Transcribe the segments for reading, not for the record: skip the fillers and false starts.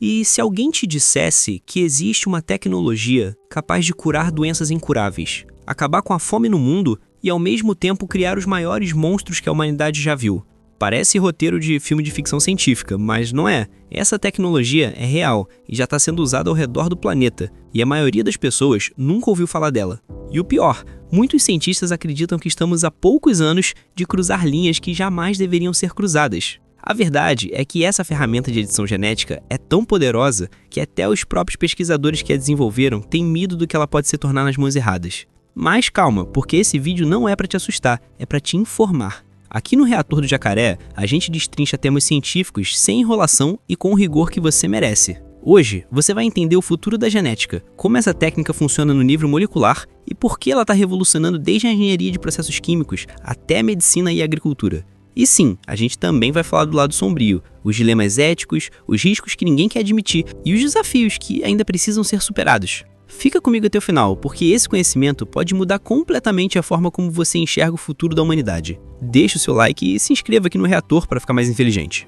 E se alguém te dissesse que existe uma tecnologia capaz de curar doenças incuráveis, acabar com a fome no mundo e ao mesmo tempo criar os maiores monstros que a humanidade já viu? Parece roteiro de filme de ficção científica, mas não é. Essa tecnologia é real e já está sendo usada ao redor do planeta, e a maioria das pessoas nunca ouviu falar dela. E o pior, muitos cientistas acreditam que estamos a poucos anos de cruzar linhas que jamais deveriam ser cruzadas. A verdade é que essa ferramenta de edição genética é tão poderosa que até os próprios pesquisadores que a desenvolveram têm medo do que ela pode se tornar nas mãos erradas. Mas calma, porque esse vídeo não é para te assustar, é para te informar. Aqui no Reator do Jacaré, a gente destrincha temas científicos sem enrolação e com o rigor que você merece. Hoje, você vai entender o futuro da genética, como essa técnica funciona no nível molecular e por que ela está revolucionando desde a engenharia de processos químicos até a medicina e a agricultura. E sim, a gente também vai falar do lado sombrio, os dilemas éticos, os riscos que ninguém quer admitir e os desafios que ainda precisam ser superados. Fica comigo até o final, porque esse conhecimento pode mudar completamente a forma como você enxerga o futuro da humanidade. Deixe o seu like e se inscreva aqui no Reator para ficar mais inteligente.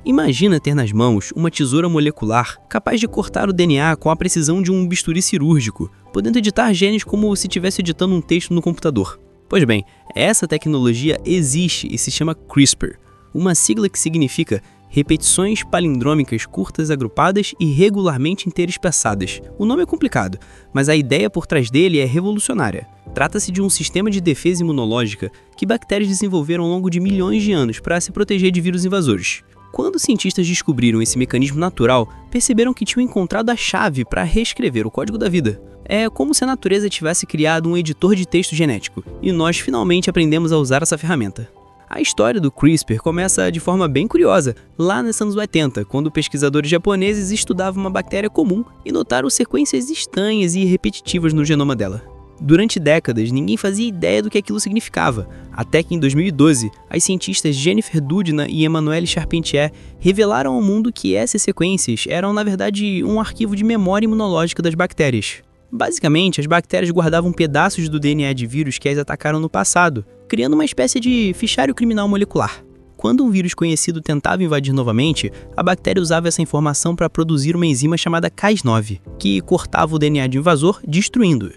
Imagina ter nas mãos uma tesoura molecular capaz de cortar o DNA com a precisão de um bisturi cirúrgico, podendo editar genes como se estivesse editando um texto no computador. Pois bem, essa tecnologia existe e se chama CRISPR, uma sigla que significa repetições palindrômicas curtas agrupadas e regularmente interespaçadas. O nome é complicado, mas a ideia por trás dele é revolucionária. Trata-se de um sistema de defesa imunológica que bactérias desenvolveram ao longo de milhões de anos para se proteger de vírus invasores. Quando os cientistas descobriram esse mecanismo natural, perceberam que tinham encontrado a chave para reescrever o código da vida. É como se a natureza tivesse criado um editor de texto genético, e nós finalmente aprendemos a usar essa ferramenta. A história do CRISPR começa de forma bem curiosa, lá nos anos 80, quando pesquisadores japoneses estudavam uma bactéria comum e notaram sequências estranhas e repetitivas no genoma dela. Durante décadas, ninguém fazia ideia do que aquilo significava, até que em 2012, as cientistas Jennifer Doudna e Emmanuelle Charpentier revelaram ao mundo que essas sequências eram, na verdade, um arquivo de memória imunológica das bactérias. Basicamente, as bactérias guardavam pedaços do DNA de vírus que as atacaram no passado, criando uma espécie de fichário criminal molecular. Quando um vírus conhecido tentava invadir novamente, a bactéria usava essa informação para produzir uma enzima chamada Cas9, que cortava o DNA de invasor, destruindo-o.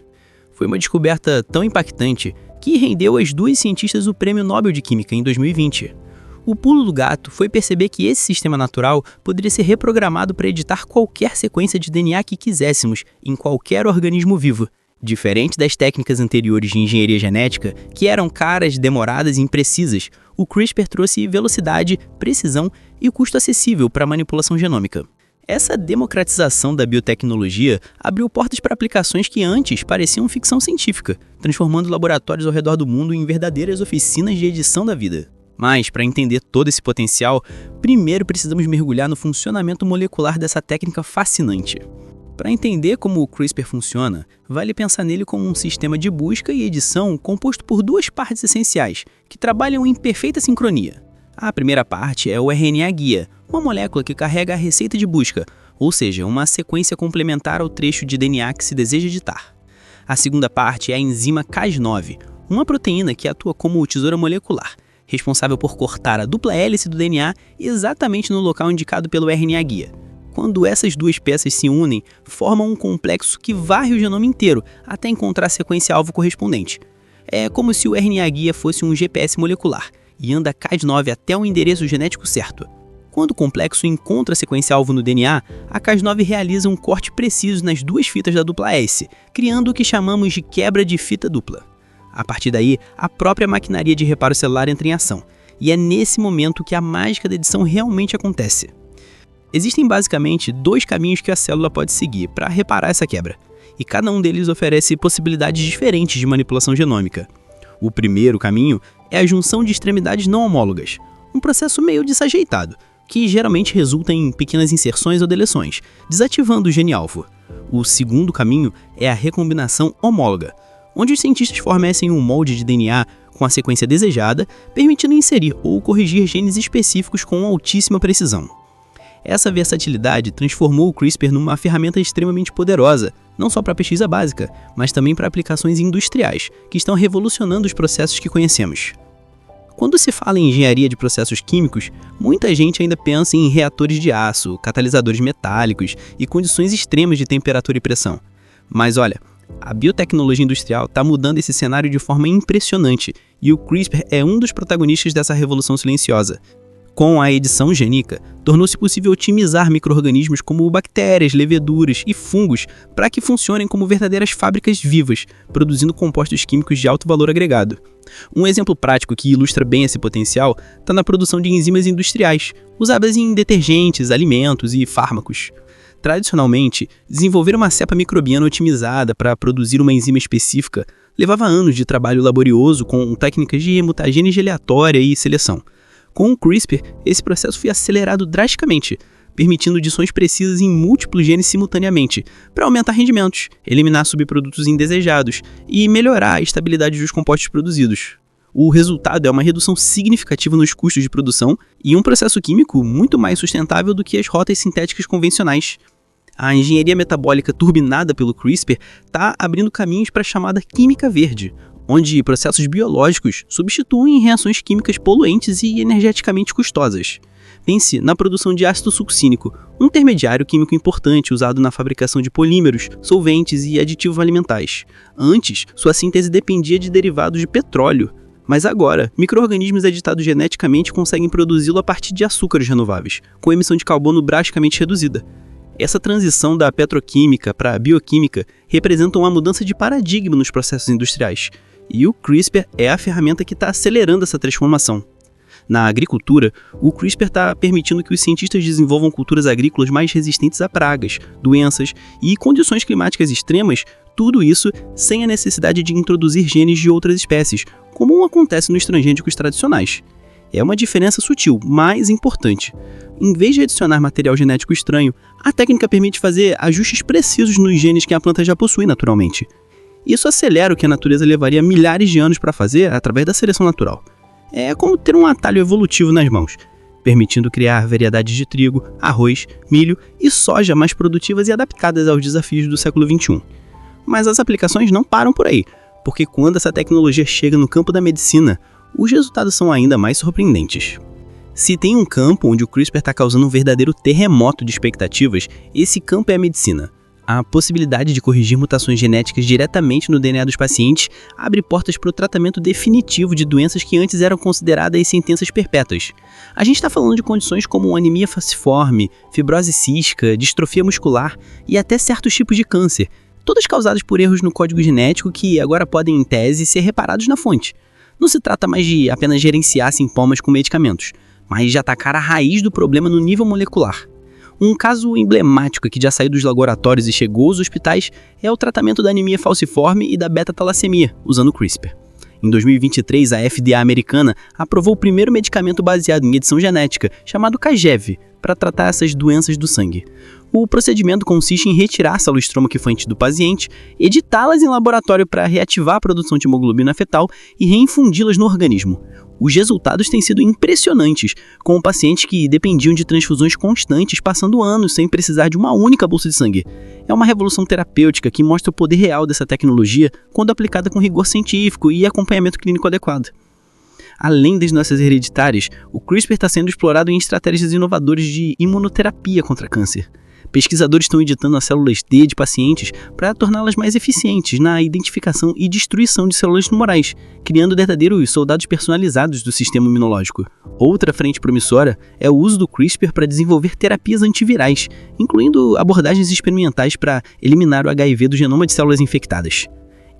Foi uma descoberta tão impactante que rendeu às duas cientistas o Prêmio Nobel de Química em 2020. O pulo do gato foi perceber que esse sistema natural poderia ser reprogramado para editar qualquer sequência de DNA que quiséssemos em qualquer organismo vivo. Diferente das técnicas anteriores de engenharia genética, que eram caras, demoradas e imprecisas, o CRISPR trouxe velocidade, precisão e custo acessível para a manipulação genômica. Essa democratização da biotecnologia abriu portas para aplicações que antes pareciam ficção científica, transformando laboratórios ao redor do mundo em verdadeiras oficinas de edição da vida. Mas, para entender todo esse potencial, primeiro precisamos mergulhar no funcionamento molecular dessa técnica fascinante. Para entender como o CRISPR funciona, vale pensar nele como um sistema de busca e edição composto por duas partes essenciais, que trabalham em perfeita sincronia. A primeira parte é o RNA-guia, uma molécula que carrega a receita de busca, ou seja, uma sequência complementar ao trecho de DNA que se deseja editar. A segunda parte é a enzima Cas9, uma proteína que atua como tesoura molecular, responsável por cortar a dupla hélice do DNA exatamente no local indicado pelo RNA-guia. Quando essas duas peças se unem, formam um complexo que varre o genoma inteiro até encontrar a sequência-alvo correspondente. É como se o RNA-guia fosse um GPS molecular e anda Cas9 até o endereço genético certo. Quando o complexo encontra a sequência-alvo no DNA, a Cas9 realiza um corte preciso nas duas fitas da dupla hélice, criando o que chamamos de quebra de fita dupla. A partir daí, a própria maquinaria de reparo celular entra em ação, e é nesse momento que a mágica da edição realmente acontece. Existem basicamente dois caminhos que a célula pode seguir para reparar essa quebra, e cada um deles oferece possibilidades diferentes de manipulação genômica. O primeiro caminho é a junção de extremidades não homólogas, um processo meio desajeitado, que geralmente resulta em pequenas inserções ou deleções, desativando o gene-alvo. O segundo caminho é a recombinação homóloga, onde os cientistas fornecem um molde de DNA com a sequência desejada, permitindo inserir ou corrigir genes específicos com altíssima precisão. Essa versatilidade transformou o CRISPR numa ferramenta extremamente poderosa, não só para pesquisa básica, mas também para aplicações industriais, que estão revolucionando os processos que conhecemos. Quando se fala em engenharia de processos químicos, muita gente ainda pensa em reatores de aço, catalisadores metálicos e condições extremas de temperatura e pressão. Mas olha, a biotecnologia industrial está mudando esse cenário de forma impressionante e o CRISPR é um dos protagonistas dessa revolução silenciosa. Com a edição gênica, tornou-se possível otimizar micro-organismos como bactérias, leveduras e fungos para que funcionem como verdadeiras fábricas vivas, produzindo compostos químicos de alto valor agregado. Um exemplo prático que ilustra bem esse potencial está na produção de enzimas industriais, usadas em detergentes, alimentos e fármacos. Tradicionalmente, desenvolver uma cepa microbiana otimizada para produzir uma enzima específica levava anos de trabalho laborioso com técnicas de mutagênese aleatória e seleção. Com o CRISPR, esse processo foi acelerado drasticamente, permitindo edições precisas em múltiplos genes simultaneamente, para aumentar rendimentos, eliminar subprodutos indesejados e melhorar a estabilidade dos compostos produzidos. O resultado é uma redução significativa nos custos de produção e um processo químico muito mais sustentável do que as rotas sintéticas convencionais. A engenharia metabólica turbinada pelo CRISPR está abrindo caminhos para a chamada química verde, onde processos biológicos substituem reações químicas poluentes e energeticamente custosas. Pense na produção de ácido succínico, um intermediário químico importante usado na fabricação de polímeros, solventes e aditivos alimentares. Antes, sua síntese dependia de derivados de petróleo, mas agora, micro-organismos editados geneticamente conseguem produzi-lo a partir de açúcares renováveis, com emissão de carbono drasticamente reduzida. Essa transição da petroquímica para a bioquímica representa uma mudança de paradigma nos processos industriais, e o CRISPR é a ferramenta que está acelerando essa transformação. Na agricultura, o CRISPR está permitindo que os cientistas desenvolvam culturas agrícolas mais resistentes a pragas, doenças e condições climáticas extremas, tudo isso sem a necessidade de introduzir genes de outras espécies, como acontece nos transgênicos tradicionais. É uma diferença sutil, mas importante. Em vez de adicionar material genético estranho, a técnica permite fazer ajustes precisos nos genes que a planta já possui naturalmente. Isso acelera o que a natureza levaria milhares de anos para fazer através da seleção natural. É como ter um atalho evolutivo nas mãos, permitindo criar variedades de trigo, arroz, milho e soja mais produtivas e adaptadas aos desafios do século XXI. Mas as aplicações não param por aí, porque quando essa tecnologia chega no campo da medicina, os resultados são ainda mais surpreendentes. Se tem um campo onde o CRISPR está causando um verdadeiro terremoto de expectativas, esse campo é a medicina. A possibilidade de corrigir mutações genéticas diretamente no DNA dos pacientes abre portas para o tratamento definitivo de doenças que antes eram consideradas sentenças perpétuas. A gente está falando de condições como anemia falciforme, fibrose cística, distrofia muscular e até certos tipos de câncer, todas causadas por erros no código genético que agora podem, em tese, ser reparados na fonte. Não se trata mais de apenas gerenciar sintomas com medicamentos, mas de atacar a raiz do problema no nível molecular. Um caso emblemático que já saiu dos laboratórios e chegou aos hospitais é o tratamento da anemia falciforme e da beta-talassemia, usando o CRISPR. Em 2023, a FDA americana aprovou o primeiro medicamento baseado em edição genética, chamado Casgevy, para tratar essas doenças do sangue. O procedimento consiste em retirar a célula-estroma que foi antes do paciente, editá-las em laboratório para reativar a produção de hemoglobina fetal e reinfundi-las no organismo. Os resultados têm sido impressionantes, com pacientes que dependiam de transfusões constantes passando anos sem precisar de uma única bolsa de sangue. É uma revolução terapêutica que mostra o poder real dessa tecnologia quando aplicada com rigor científico e acompanhamento clínico adequado. Além das doenças hereditárias, o CRISPR está sendo explorado em estratégias inovadoras de imunoterapia contra câncer. Pesquisadores estão editando as células T de pacientes para torná-las mais eficientes na identificação e destruição de células tumorais, criando verdadeiros soldados personalizados do sistema imunológico. Outra frente promissora é o uso do CRISPR para desenvolver terapias antivirais, incluindo abordagens experimentais para eliminar o HIV do genoma de células infectadas.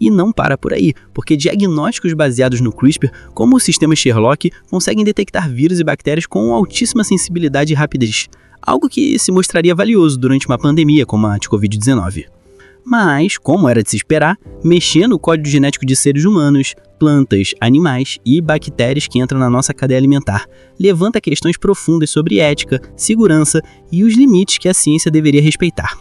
E não para por aí, porque diagnósticos baseados no CRISPR, como o sistema Sherlock, conseguem detectar vírus e bactérias com altíssima sensibilidade e rapidez, algo que se mostraria valioso durante uma pandemia como a de Covid-19. Mas, como era de se esperar, mexer no código genético de seres humanos, plantas, animais e bactérias que entram na nossa cadeia alimentar levanta questões profundas sobre ética, segurança e os limites que a ciência deveria respeitar.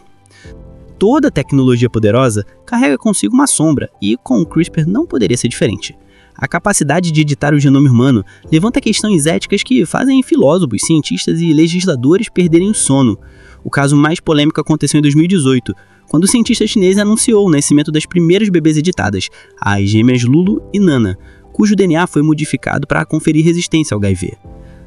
Toda tecnologia poderosa carrega consigo uma sombra, e com o CRISPR não poderia ser diferente. A capacidade de editar o genoma humano levanta questões éticas que fazem filósofos, cientistas e legisladores perderem o sono. O caso mais polêmico aconteceu em 2018, quando o cientista chinês anunciou o nascimento das primeiras bebês editadas, as gêmeas Lulu e Nana, cujo DNA foi modificado para conferir resistência ao HIV.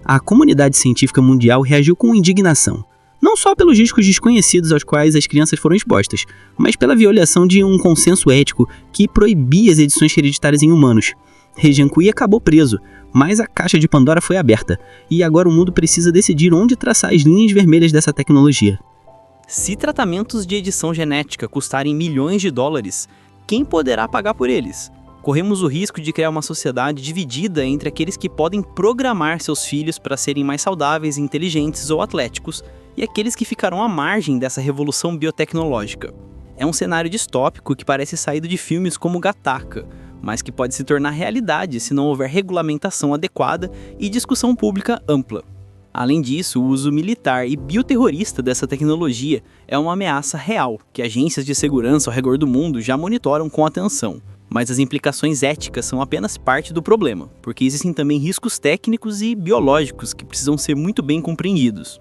A comunidade científica mundial reagiu com indignação, não só pelos riscos desconhecidos aos quais as crianças foram expostas, mas pela violação de um consenso ético que proibia as edições hereditárias em humanos. Regenkui acabou preso, mas a caixa de Pandora foi aberta, e agora o mundo precisa decidir onde traçar as linhas vermelhas dessa tecnologia. Se tratamentos de edição genética custarem milhões de dólares, quem poderá pagar por eles? Corremos o risco de criar uma sociedade dividida entre aqueles que podem programar seus filhos para serem mais saudáveis, inteligentes ou atléticos, e aqueles que ficarão à margem dessa revolução biotecnológica. É um cenário distópico que parece saído de filmes como Gattaca, mas que pode se tornar realidade se não houver regulamentação adequada e discussão pública ampla. Além disso, o uso militar e bioterrorista dessa tecnologia é uma ameaça real, que agências de segurança ao redor do mundo já monitoram com atenção. Mas as implicações éticas são apenas parte do problema, porque existem também riscos técnicos e biológicos que precisam ser muito bem compreendidos.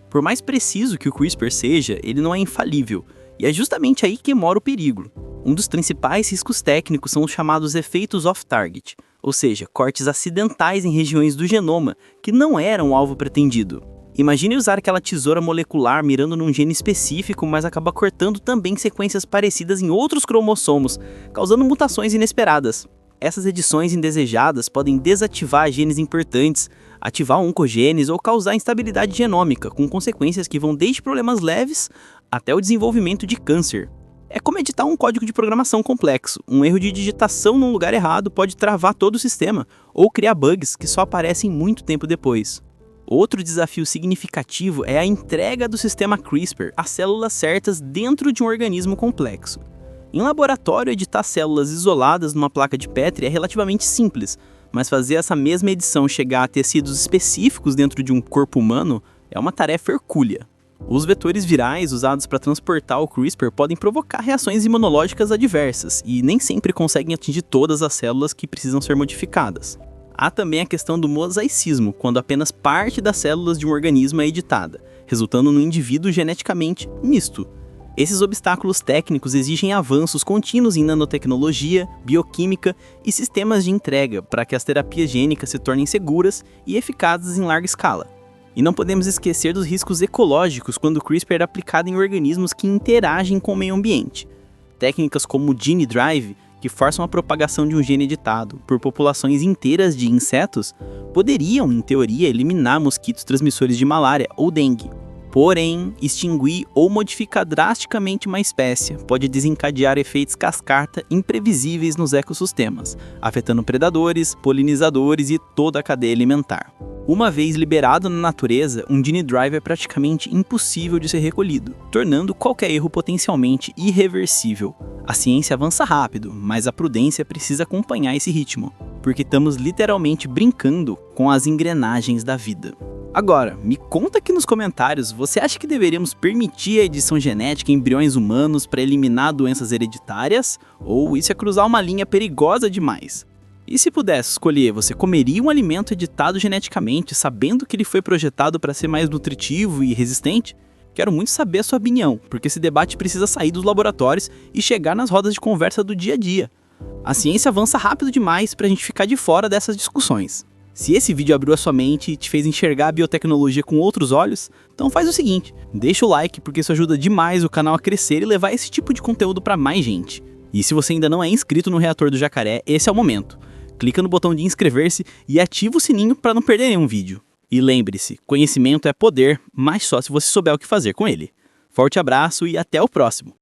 Por mais preciso que o CRISPR seja, ele não é infalível, e é justamente aí que mora o perigo. Um dos principais riscos técnicos são os chamados efeitos off-target, ou seja, cortes acidentais em regiões do genoma que não eram o alvo pretendido. Imagine usar aquela tesoura molecular mirando num gene específico, mas acaba cortando também sequências parecidas em outros cromossomos, causando mutações inesperadas. Essas edições indesejadas podem desativar genes importantes, ativar oncogenes ou causar instabilidade genômica, com consequências que vão desde problemas leves até o desenvolvimento de câncer. É como editar um código de programação complexo. Um erro de digitação num lugar errado pode travar todo o sistema ou criar bugs que só aparecem muito tempo depois. Outro desafio significativo é a entrega do sistema CRISPR às células certas dentro de um organismo complexo. Em laboratório, editar células isoladas numa placa de Petri é relativamente simples, mas fazer essa mesma edição chegar a tecidos específicos dentro de um corpo humano é uma tarefa hercúlea. Os vetores virais usados para transportar o CRISPR podem provocar reações imunológicas adversas e nem sempre conseguem atingir todas as células que precisam ser modificadas. Há também a questão do mosaicismo, quando apenas parte das células de um organismo é editada, resultando num indivíduo geneticamente misto. Esses obstáculos técnicos exigem avanços contínuos em nanotecnologia, bioquímica e sistemas de entrega para que as terapias gênicas se tornem seguras e eficazes em larga escala. E não podemos esquecer dos riscos ecológicos quando o CRISPR é aplicado em organismos que interagem com o meio ambiente. Técnicas como o gene drive, que forçam a propagação de um gene editado por populações inteiras de insetos, poderiam, em teoria, eliminar mosquitos transmissores de malária ou dengue. Porém, extinguir ou modificar drasticamente uma espécie pode desencadear efeitos cascata imprevisíveis nos ecossistemas, afetando predadores, polinizadores e toda a cadeia alimentar. Uma vez liberado na natureza, um gene drive é praticamente impossível de ser recolhido, tornando qualquer erro potencialmente irreversível. A ciência avança rápido, mas a prudência precisa acompanhar esse ritmo, porque estamos literalmente brincando com as engrenagens da vida. Agora, me conta aqui nos comentários, você acha que deveríamos permitir a edição genética em embriões humanos para eliminar doenças hereditárias? Ou isso é cruzar uma linha perigosa demais? E se pudesse escolher, você comeria um alimento editado geneticamente, sabendo que ele foi projetado para ser mais nutritivo e resistente? Quero muito saber a sua opinião, porque esse debate precisa sair dos laboratórios e chegar nas rodas de conversa do dia a dia. A ciência avança rápido demais para a gente ficar de fora dessas discussões. Se esse vídeo abriu a sua mente e te fez enxergar a biotecnologia com outros olhos, então faz o seguinte, deixa o like porque isso ajuda demais o canal a crescer e levar esse tipo de conteúdo para mais gente. E se você ainda não é inscrito no Reator do Jacaré, esse é o momento. Clica no botão de inscrever-se e ativa o sininho para não perder nenhum vídeo. E lembre-se, conhecimento é poder, mas só se você souber o que fazer com ele. Forte abraço e até o próximo!